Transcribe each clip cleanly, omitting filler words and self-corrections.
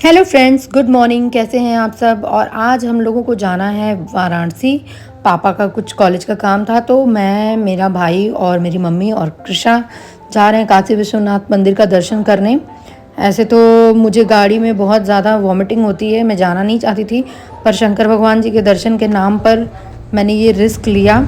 Hello friends, good morning. कैसे हैं आप सब। और आज हम लोगों को जाना है वाराणसी। पापा का कुछ कॉलेज का काम था, तो मैं, मेरा भाई और मेरी मम्मी और कृषा जा रहे हैं काशी विश्वनाथ मंदिर का दर्शन करने। ऐसे तो मुझे गाड़ी में बहुत ज़्यादा वॉमिटिंग होती है, मैं जाना नहीं चाहती थी, पर शंकर भगवान जी के दर्शन के नाम पर मैंने ये रिस्क लिया।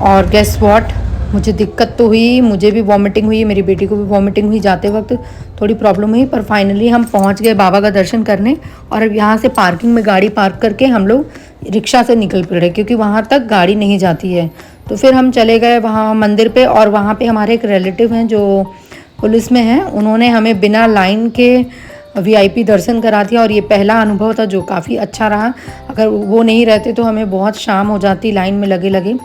और गेस व्हाट, मुझे दिक्कत तो हुई, मुझे भी वॉमिटिंग हुई, मेरी बेटी को भी वॉमिटिंग हुई, जाते वक्त थोड़ी प्रॉब्लम हुई, पर फाइनली हम पहुंच गए बाबा का दर्शन करने। और अब यहाँ से पार्किंग में गाड़ी पार्क करके हम लोग रिक्शा से निकल पड़े, क्योंकि वहाँ तक गाड़ी नहीं जाती है। तो फिर हम चले गए वहाँ मंदिर पे, और वहाँ पे हमारे एक रिलेटिव हैं जो पुलिस में हैं, उन्होंने हमें बिना लाइन के वीआईपी दर्शन करा दिया। और ये पहला अनुभव था जो काफ़ी अच्छा रहा। अगर वो नहीं रहते तो हमें बहुत शाम हो जाती लाइन में लगे लगे।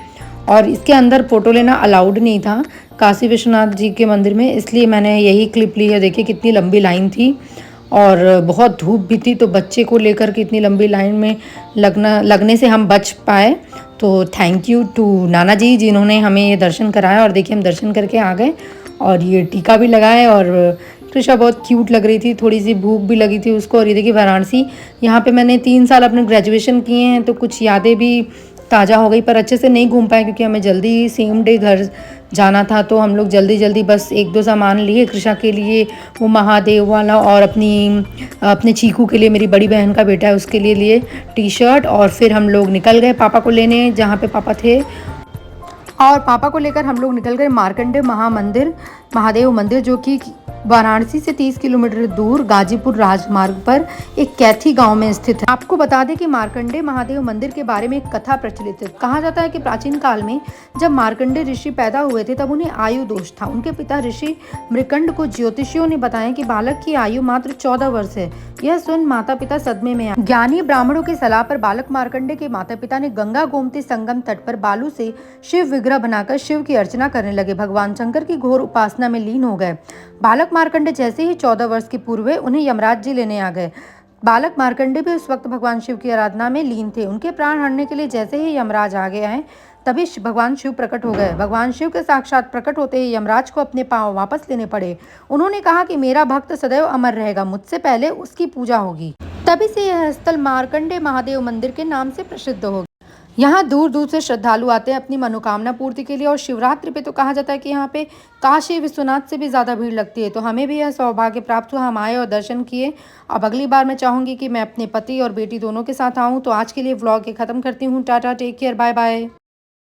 और इसके अंदर फ़ोटो लेना अलाउड नहीं था काशी विश्वनाथ जी के मंदिर में, इसलिए मैंने यही क्लिप ली है। देखिए कितनी लंबी लाइन थी, और बहुत धूप भी थी, तो बच्चे को लेकर के इतनी लंबी लाइन में लगने से हम बच पाए। तो थैंक यू टू नाना जी जिन्होंने हमें ये दर्शन कराया। और देखिए हम दर्शन करके आ गए, और ये टीका भी लगाए। और कृषा बहुत क्यूट लग रही थी, थोड़ी सी भूख भी लगी थी उसको। और ये देखिए वाराणसी, यहाँ पे मैंने 3 साल अपने ग्रेजुएशन किए हैं, तो कुछ यादें भी ताज़ा हो गई, पर अच्छे से नहीं घूम पाए क्योंकि हमें जल्दी सेम डे घर जाना था। तो हम लोग जल्दी जल्दी बस एक दो सामान लिए कृषा के लिए, वो महादेव वाला, और अपने चीकू के लिए, मेरी बड़ी बहन का बेटा है उसके लिए टी शर्ट। और फिर हम लोग निकल गए पापा को लेने जहाँ पे पापा थे। और पापा को लेकर हम लोग निकल गए मार्कंडे महामंदिर, महादेव मंदिर, जो कि वाराणसी से 30 किलोमीटर दूर गाजीपुर राजमार्ग पर एक कैथी गांव में स्थित है। आपको बता दें कि मार्कंडे महादेव मंदिर के बारे में एक कथा प्रचलित है। कहा जाता है कि प्राचीन काल में जब मार्कंडे ऋषि पैदा हुए थे, तब उन्हें आयु दोष था। उनके पिता ऋषि मृकंड को ज्योतिषियों ने बताया कि बालक की आयु मात्र 14 वर्ष है। यह सुन माता पिता सदमे में आए। ज्ञानी ब्राह्मणों की सलाह पर बालक मार्कंडे के माता पिता ने गंगा गोमती संगम तट पर बालू से शिव विग्रह बनाकर शिव की अर्चना करने लगे। भगवान शंकर की घोर उपासना में लीन हो गए। बालक मार्कंडे जैसे ही 14 वर्ष के पूर्व हुए, उन्हें यमराज जी लेने आ गए। बालक मार्कंडे भी उस वक्त भगवान शिव की आराधना में लीन थे। उनके प्राण हरने के लिए जैसे ही यमराज आगे आए, तभी भगवान शिव प्रकट हो गए। भगवान शिव के साक्षात प्रकट होते ही यमराज को अपने पांव वापस लेने पड़े। उन्होंने कहा कि मेरा भक्त सदैव अमर रहेगा, मुझसे पहले उसकी पूजा होगी। तभी से यह स्थल मार्कंडे महादेव मंदिर के नाम से प्रसिद्ध हो गया। यहाँ दूर दूर से श्रद्धालु आते हैं अपनी मनोकामना पूर्ति के लिए। और शिवरात्रि पे तो कहा जाता है कि यहाँ पे काशी विश्वनाथ से भी ज़्यादा भीड़ लगती है। तो हमें भी यह सौभाग्य प्राप्त हुआ, हम आए और दर्शन किए। अब अगली बार मैं चाहूँगी कि मैं अपने पति और बेटी दोनों के साथ आऊँ। तो आज के लिए व्लॉग ये ख़त्म करती हूँ। Tata, take care, bye bye.